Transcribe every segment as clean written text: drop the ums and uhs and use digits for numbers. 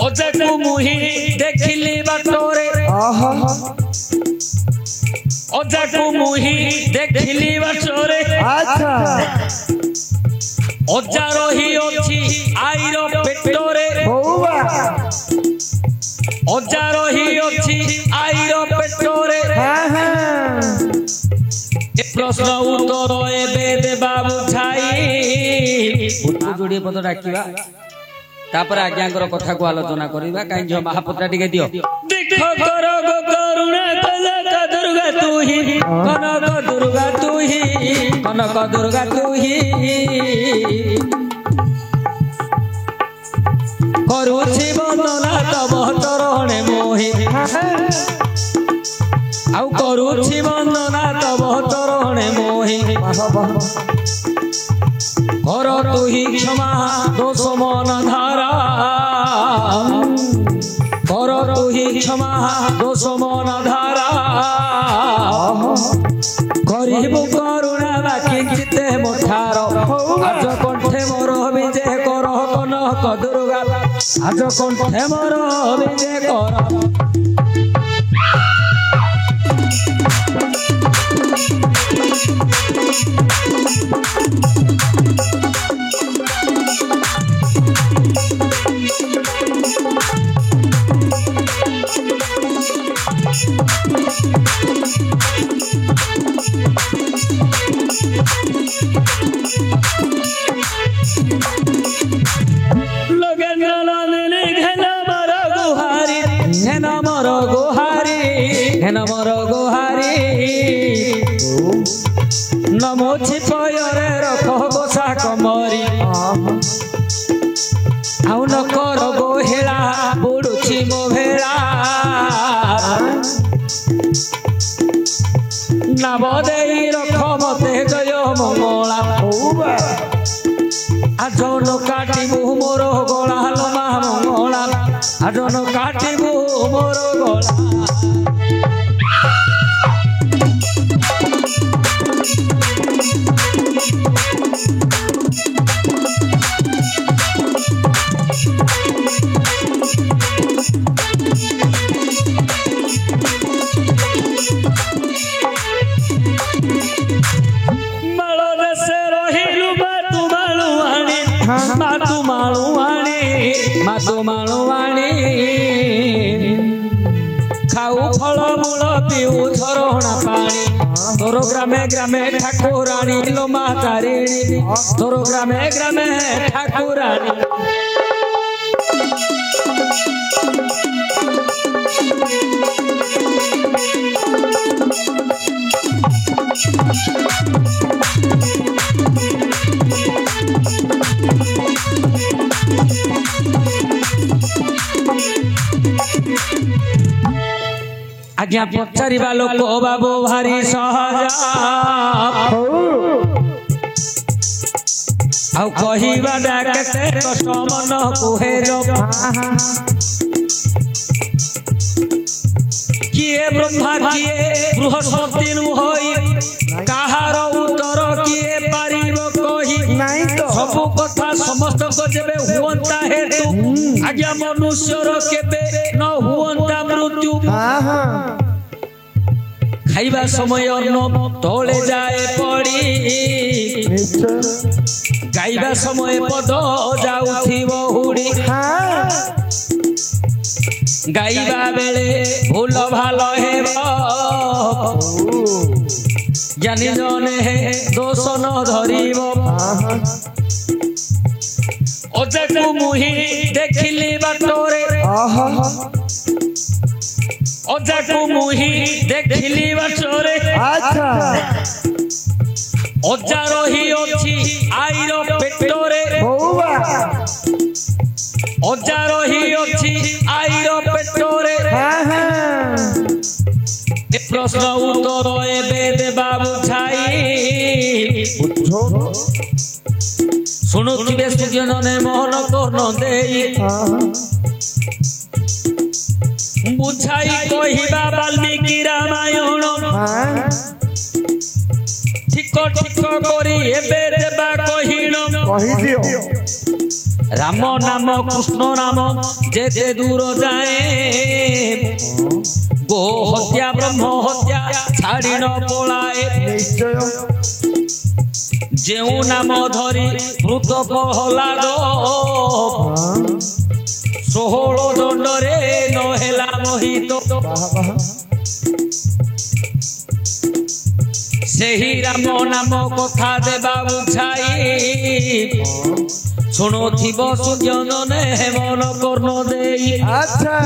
अजा को मुही देखिली बाटोरे अजा को मुही देखिली बाटोरे अच्छा अजा रही अछि आईरो पेटोरे बउवा अजा रही अछि आईरो पेटोरे हां हां ए प्रश्न उत्तर एबे देबा बुझाई उठु जोडी पद डाकिबा तापर आज्ञाकर कथा को आलोचना करिबा काई जो महापुत्रा टिके दियो देखो करो गो करुणा कनक दुर्गा तू ही कनक दुर्गा तू ही कनक दुर्गा तू ही करूछि वंदना तब चरणे मोहि आउ करूछि वंदना तब चरणे मोहि कर तू ही क्षमा दोष मन धारा कर तू ही क्षमा दोष मन धारा करिबु करुणा किंचिते मोठार आज कंठे मोर विजय कर कनक दुर्गा आज कंठे मोर विजय कर नमर गुहारी नमोछि पयरे रख बसा कमरी आउ न कर गोहेला बुडुछि मो भेला नाम देई रख मते जय मंगला आज न काटिबु मोर गला लमा मंगला आज न काटिबु मोर गला मातु मालुवाणी खाऊ फल मूल पीऊ झरणा पानी तोर ग्रामे ग्रामे ठाकुराणी लो मातारिणी तोर ग्रामे ग्रामे ठाकुराणी आज्ञा पचारिबा लोक बाबू भारी सहज आउ कहिबा डाकते कष्ट मन कुहे किए ब्रह्मा किए बृहस्पति नु होई काहार उत्तर किए पारिबो कहि नहीं तो सब कथा समस्त को जेबे हुवंता हेतु आज्ञा मनुष्यर केबे न हुवंता मृत्यु हां हां खाइबा समय अन्न तले जाए पड़ी गाइबा समय पद जाउथिबो हुडी गाइबा बेले भूल भाल हेबो जानि जने हे दोष न धरिबो अजाकु मुही देखिली बाटोरे अजाकु मुही देखिली बाटोरे अच्छा अजा रही अछि आईरो पेटोरे बउवा अजा रही अछि आईरो पेटोरे हां हां ए प्रश्न उत्तर एबे देबा बुझाई उठो सुनुथिबे सुजनने मोहन कर्ण देई बुझाई कहिबा वाल्मीकि रामायण ठीक ठीक करी एबे देबा कहिण कहि दियो राम नाम कृष्ण नाम जेते दूर जाए गो हत्या ब्रह्म हत्या छाड़ी न पलाए निश्चय जेउ नाम धरी मृत प्रहलाद 16 दंडरे न हेला मोहित सेही राम नाम कथा देबा बुझाई शुणुथिब सुजनने मन कर्ण देई अच्छा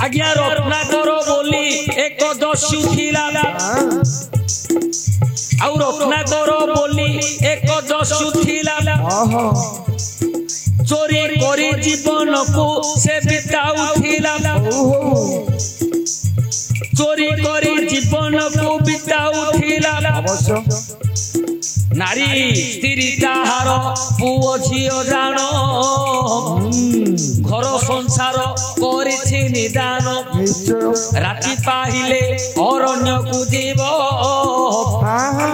आज्ञा रत्नाकर बोली एक दस्यु थिला आउ रत्नाकर बोली एक दस्यु थिला ओहो चोरी करी जीवन को से बिताउथिला ओहो चोरी करी जीवन को बिताउथिला अवश्य नारी स्त्री ताहार पुओ झियो जान घर संसार करिछि निदान निश्चय राति पाहिले अरण्य को जीव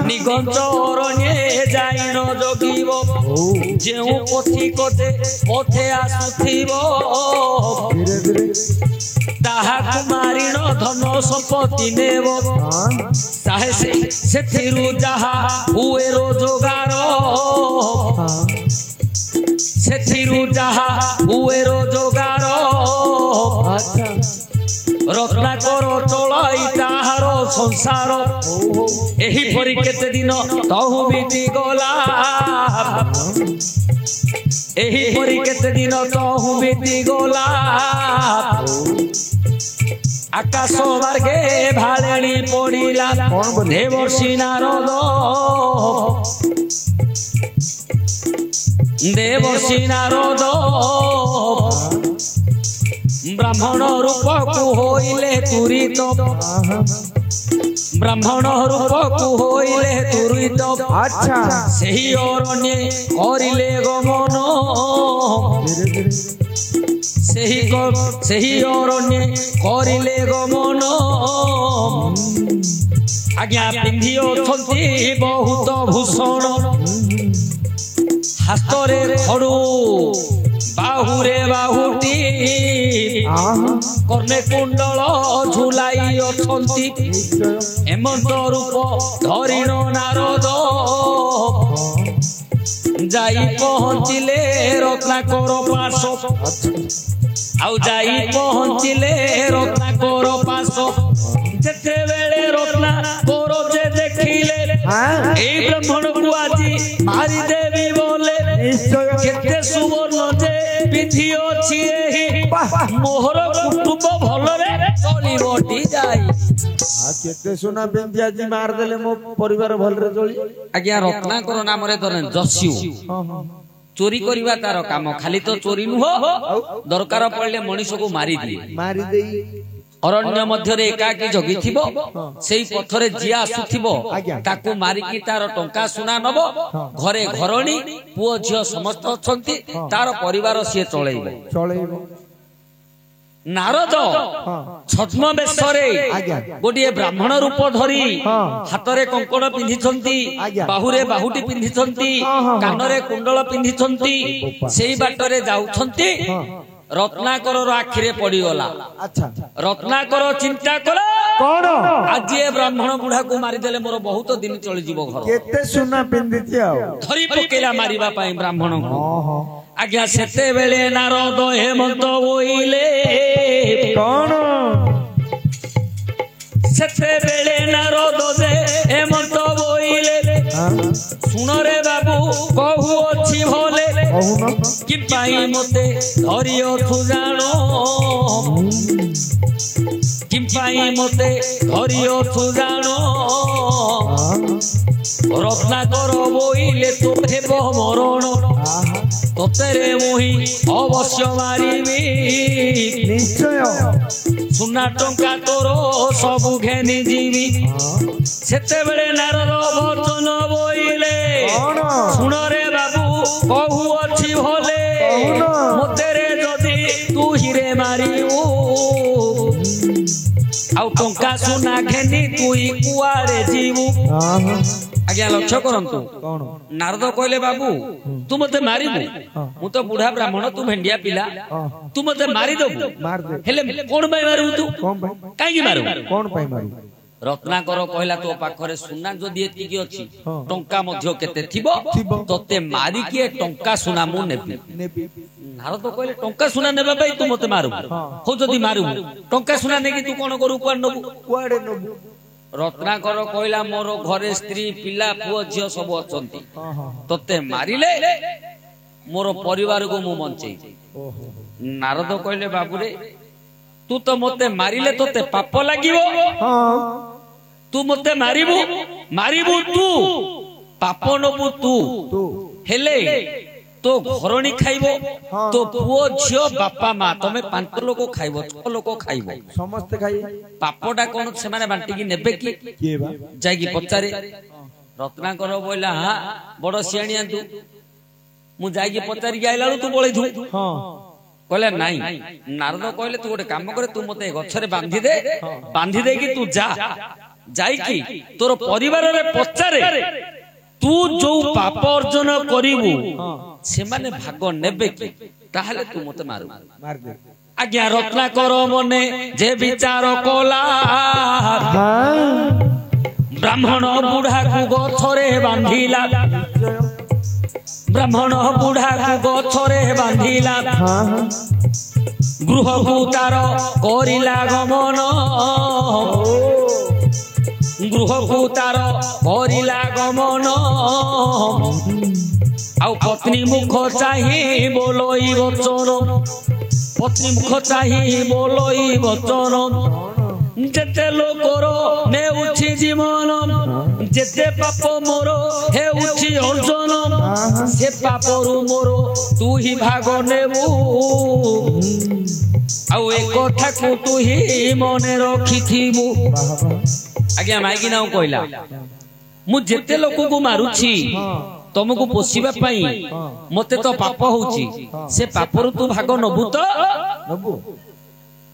निगंज अरण्ये जाई न जगिब जेउ पथी कोते पथे आसुथिब धीरे धीरे ताहाकु मारिण धन संपत्ति नेब ताहे सेथिरु जाहा हुए रोजगार सेथिरु जाहा हुए रोजगार अच्छा रत्नाकर चलाई ताहार संसार एही परि केते दिन तहु बीती गला एही परि केते दिन तहु बीती गला आकाश मार्गे भालेणी पड़िला देवर्षि नारद देवर्षि नारद ब्राह्मण रूप को होइले तुरित ब्राह्मण रूप को होइले तुरित अच्छा सेही अरण्ये करिले गमन धीरे धीरे सेही अरण्ये करिले गमन आज्ञा पिंधी अछंती बहुत भूषण हातरे खड़ू बाहुरे बाहुटी कर्णे कुंडल झुलाई अछंती हेमंत रूप धरिण नारद जाई पहुँचिले रत्नाकर पास आउ जाई पहुँचिले रत्नाकर पास जेते बेले रत्नाकर जे देखिले ए ब्राह्मण को आजी मारी देवी बोले निश्चय केते सुवर्ण जे पिठी अछि एही मोहर कुटुंब भलरे चलिबटी जाई केते सुना बिंदिया जी मार देले मो परिवार भलरे चली आज्ञा रत्नाकर नाम रे धरन जस्यु चोरी करिवा तार काम खाली तो चोरी नुह दरकार पड़ले मनीष को मारी दिए मारी देई अरण्य मध्य एकाकी जगी थिबो सेई पथरे जिया आसुथिबो आज्ञा। ताकू मारिकी तार टंका सुना नबो घरे घरणी पुओ झियो समस्त अछंती तार परिवार सिए चळैबो चलेइबो नारद छद्म बेशरे आज्ञा। गोटिए ब्राह्मण रूप धरी हातरे कंकण पिंधिछंती आज्ञा। बाहुरे बाहुटी पिंधिछंती कानरे कुंडल पिंधिछंती सेई बाटरे जाउछंती रत्नाकर आखिरे पड़ीगला अच्छा रत्नाकर चिंता कला कौन आज ये ब्राह्मण बुढ़ा को मारिदेले मोर बहुत दिन चली जीव घर केते सुना पिंदिती आ धरी पकेला मारिबा पाई ब्राह्मण को ओहो आज्ञा सेते बेले नारद हेमंत बोइले कौन सेते बेले नारद जे हेमंत बोइले सुन रे बाबू कहू अछि भले कहू न कि पाई मते धरियो तू जानो कि पाई मते धरियो तू जानो रत्नाकर बोइले तो हेब मरण तोतेरे मुही अवश्य मारिबी निश्चय सुना टंका तोर सबु घेनी जीवी सेते बेले नारद वचन बोइले कौन सुन रे बाबू कहू अछि भले मते रे जदि तू हिरे मारिबू आउ टंका सुना घेनी तुई कुआरे जीवू ଆଜ୍ଞା ଲକ୍ଷ୍ୟ କରନ୍ତୁ କଣ ନାରଦ କହିଲେ ବାବୁ ତୁ ମତେ ମାରିବୁ ମୁଁ ତ ବୁଢା ବ୍ରାହ୍ମଣ ତୁ ଭେଣ୍ଡିଆ ପିଲା ତୁ ମତେ ମାରିଦବୁ ମାରଦେ ହେଲେ କଣ ପାଇଁ ମାରିବୁ ତୁ କଣ ପାଇଁ କାହିଁକି ମାରିବୁ କଣ ପାଇଁ ମାରୁ ରତ୍ନାକର କହିଲା ତୋ ପାଖରେ ସୁନା ଯଦି ଏତିକି ଅଛି ହଁ। ଟଙ୍କା ମଧ୍ୟ କେତେ ଥିବ ଥିବ। ତତେ ମାରିକି ଏ ଟଙ୍କା ସୁନା ମୁଁ ନେବି ନେବି ନାରଦ କହିଲେ ଟଙ୍କା ସୁନା ନେବା ପାଇଁ ତୁ ମତେ ମାରିବୁ ହଉ ଯଦି ମାରିବୁ ଟଙ୍କା ସୁନା ନେଇକି ତୁ କଣ କରୁ କୁଆଡେ ନବୁ କୁଆଡେ ନବୁ ରତ୍ନାକର କହିଲା ମୋର ଘରେ ସ୍ତ୍ରୀ ପିଲା ପୁଅ ଝିଅ ସବୁ ଅଛନ୍ତି ହଁ ହଁ ତତେ ମାରିଲେ ମୋର ପରିବାରକୁ ମୁଁ ବଞ୍ଚେଇବି ଓହୋ ନାରଦ କହିଲେ ବାବୁରେ ତୁ ତ ମତେ ମାରିଲେ ତତେ ପାପ ଲାଗିବ ହଁ ତୁ ମତେ ମାରିବୁ ମାରିବୁ ତୁ ପାପ ନବୁ ତୁ ତୁ ହେଲେ ତୋ ଘରଣୀ ଖାଇବ ହଁ। ତୋ ପୁଅ ଝିଅ ବାପା ମା ତମେ 5 ଲୋକ ଖାଇବ 6 ଲୋକ ଖାଇବ ସମସ୍ତେ ଖାଇ ପାପଟା କଣ ସେମାନେ ବାଣ୍ଟିକି ନେବେ କି କିଏ ବା ଯାଇକି ପଚାରେ ରତ୍ନାକର ବୋଇଲା ବଡ ସିଆଣିଆ ତୁ ମୁଁ ଯାଇକି ପଚାରିକି ଆଇଲା ବେଳୁ ତୁ ପଳେଇଥିବୁ ହଁ କହିଲେ ନାଇଁ ନାରଦ କହିଲେ ତୁ ଗୋଟେ କାମ କରେ ତୁ ମତେ ଗଛରେ ବାନ୍ଧି ଦେ ବାନ୍ଧି ଦେଇକି ତୁ ଯା ଯାଇକି ତୋର ପରିବାରରେ ପଚାରେ ତୁ ଯୋଉ ପାପ ଅର୍ଜନ କରିବୁ ସେମାନେ ଭାଗ ନେବେ କି ତାହେଲେ ତୁ ମତେ ମାରୁ ମାରଦେ ଆଜ୍ଞା ରତ୍ନାକର ମନେ ଯେ ବିଚାର କଲା ବ୍ରାହ୍ମଣ ବୁଢାକୁ ଗଛରେ ବାନ୍ଧିଲା ବ୍ରାହ୍ମଣ ବୁଢାକୁ ଗଛରେ ବାନ୍ଧିଲା ଗୃହକୁ ତାର କରିଲା ଗମନ ଗୃହକୁ ତାର କରିଲା ଗମନ ଆଉ ପତ୍ନୀ ମୁଖ ଚାହିଁ ବୋଲଇ ବଚନ ପତ୍ନୀ ମୁଖ ଚାହିଁ ବୋଲଇ ବଚନ ଯେତେ ଲୋକର ନେଉଛି ଜୀବନ ଯେତେ ପାପ ମୋର ହେଉଛି ଅର୍ଜନ ସେ ପାପରୁ ମୋର ତୁ ହିଁ ଭାଗ ନେବୁ ଆଉ ଏ କଥାକୁ ତୁ ହିଁ ମନେ ରଖିଥିବୁ ଆଜ୍ଞା ମାଇକିନା କହିଲା ମୁଁ ଯେତେ ଲୋକକୁ ମାରୁଛି ତମକୁ ପୋଷିବା ପାଇଁ ମତେ ତ ପାପ ହଉଛି ସେ ପାପରୁ ତୁ ଭାଗ ନବୁ ତ ନବୁ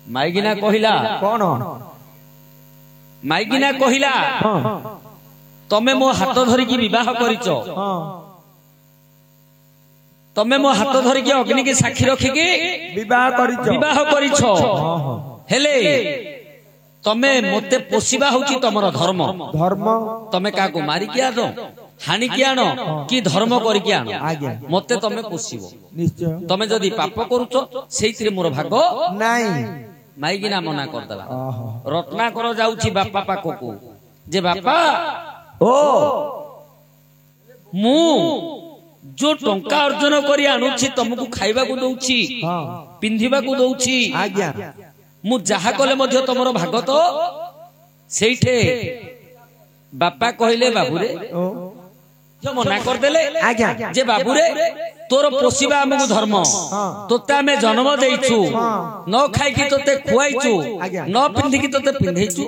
ମାଇକିନା କହିଲା କଣ ମାଇକିନା କହିଲା ତମେ ମୋ ହାତ ଧରିକି ବିବାହ କରିଛ ତମେ ମୋ ହାତ ଧରିକି ଅଗ୍ନିକି ସାକ୍ଷୀ ରଖିକି ବିବାହ କରିଛ ହେଲେ ତମେ ମତେ ପୋଷିବା ହଉଛି ତମର ଧର୍ମ ଧର୍ମ ତମେ କାହାକୁ ମାରିକି ଆଣ ହାଣିକି ଆଣ କି ଧର୍ମ କରିକି ଆଣ ମତେ ତମେ ପୋଷିବ ନିଶ୍ଚୟ ତମେ ଯଦି ପାପ କରୁଛ ସେଇଥିରେ ମୋର ଭାଗ ନାଇଁ ମାଇକିନା ମନା କରିଦେଲା ରତ୍ନାକର ଯାଉଛି ବାପା ପାଖକୁ ଯେ ବାପା ଓ ମୁଁ ଯୋଉ ଟଙ୍କା ଅର୍ଜନ କରି ଆଣୁଛି ତମକୁ ଖାଇବାକୁ ଦଉଛି ପିନ୍ଧିବାକୁ ଦଉଛି ଆଜ୍ଞା ମୁଁ ଯାହା କଲେ ମଧ୍ୟ ତମର ଭାଗ ତ ସେଇଠେ ବାପା କହିଲେ ବାବୁରେ ମନା କରିଦେଲେ ଯେ ବାବୁରେ ତୋର ପୋଷିବା ଆମକୁ ଧର୍ମ ତୋତେ ଆମେ ଜନ୍ମ ଦେଇଛୁ ନ ଖାଇକି ତୋତେ ଖୁଆଇଛୁ ନ ପିନ୍ଧିକି ତୋତେ ପିନ୍ଧେଇଛୁ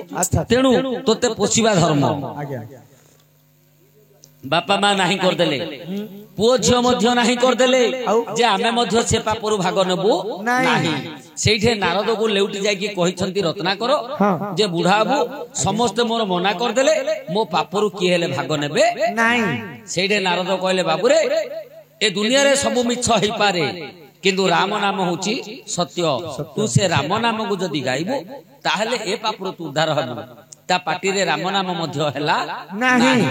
ତେଣୁ ତୋତେ ପୋଷିବା ଧର୍ମ ବାପା ମା ନାହିଁ କରିଦେଲେ ପୁଅ ଝିଅ ମଧ୍ୟ ନାହିଁ କରିଦେଲେ ଯେ ଆମେ ମଧ୍ୟ ସେ ପାପରୁ ଭାଗ ନେବୁ ନାହିଁ ସେଇଠି ନାରଦକୁ ଲେଉଟି ଯାଇକି କହିଛନ୍ତି ରତ୍ନାକର ଯେ ବୁଢା ବାବୁ ସମସ୍ତେ ମୋର ମନା କରିଦେଲେ ମୋ ପାପରୁ କିଏ ହେଲେ ଭାଗ ନେବେ ନାହିଁ ସେଇଠି ନାରଦ କହିଲେ ବାବୁରେ ଏ ଦୁନିଆରେ ସବୁ ମିଛ ହେଇପାରେ କିନ୍ତୁ ରାମ ନାମ ହଉଛି ସତ୍ୟ ତୁ ସେ ରାମ ନାମକୁ ଯଦି ଗାଇବୁ ତାହେଲେ ଏ ପାପରୁ ତୁ ଉଦ୍ଧାର ହେବୁ ତା ପାଟିରେ ରାମ ନାମ ମଧ୍ୟ ହେଲା ନାହିଁ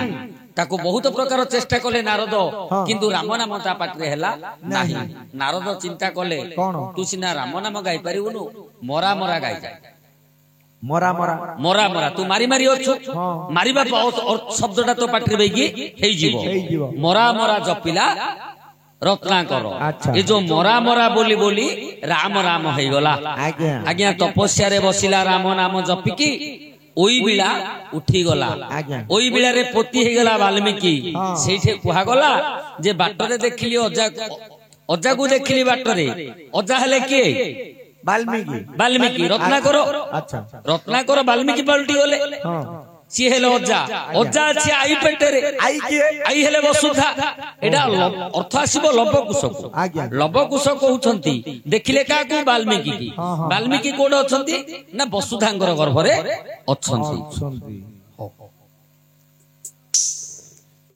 ତାକୁ ବହୁତ ପ୍ରକାର ଚେଷ୍ଟା କଲେ ନାରଦ କିନ୍ତୁ ରାମ ନାମ ତା ପାଟିରେ ହେଲା ନାହିଁ ନାରଦ ଚିନ୍ତା କଲେ ତୁ ସିନା ରାମ ନାମ ଗାଇ ପାରିବୁନୁ ମରା ମରା ଗାଇଯାଏ ମରା ମରା ମରା ମରା ତୁ ମାରି ମାରି ଅଛୁ ମାରିବା ଶବ୍ଦଟା ତୋ ପାଟିରେ ବେଗି ହେଇଯିବ ମରା ମରା ଜପିଲା ରତ୍ନାକର ଏ ଯୋଉ ମରା ମରା ବୋଲି ବୋଲି ରାମ ରାମ ହେଇଗଲା ଆଜ୍ଞା ତପସ୍ୟାରେ ବସିଲା ରାମ ନାମ ଜପିକି ওই বিলা উঠি গলা ওই বিলারে পতি হইগলা বাল্মীকি সেইঠে কুহাগলা যে বাটরে দেখিলি অজাকু দেখিলি বাটরে অজা হেলে কিয়ে বাল্মীকি রত্নাকর বাল্মীকি পাল্টি গলে সি হেলে অজা আছে আই পেটেরে আই হেলে বসুধা এটা অর্থ আসিব লবকুশ লবকুশ কହୁଛନ୍ତି ଦେଖିଲେ କାକୁ ବାଲ୍ମୀକି ବାଲ୍ମୀକି କୋଡ ଅଛନ୍ତି ନା ବସୁଧାଙ୍କର ଗର୍ଭରେ ଅଛନ୍ତି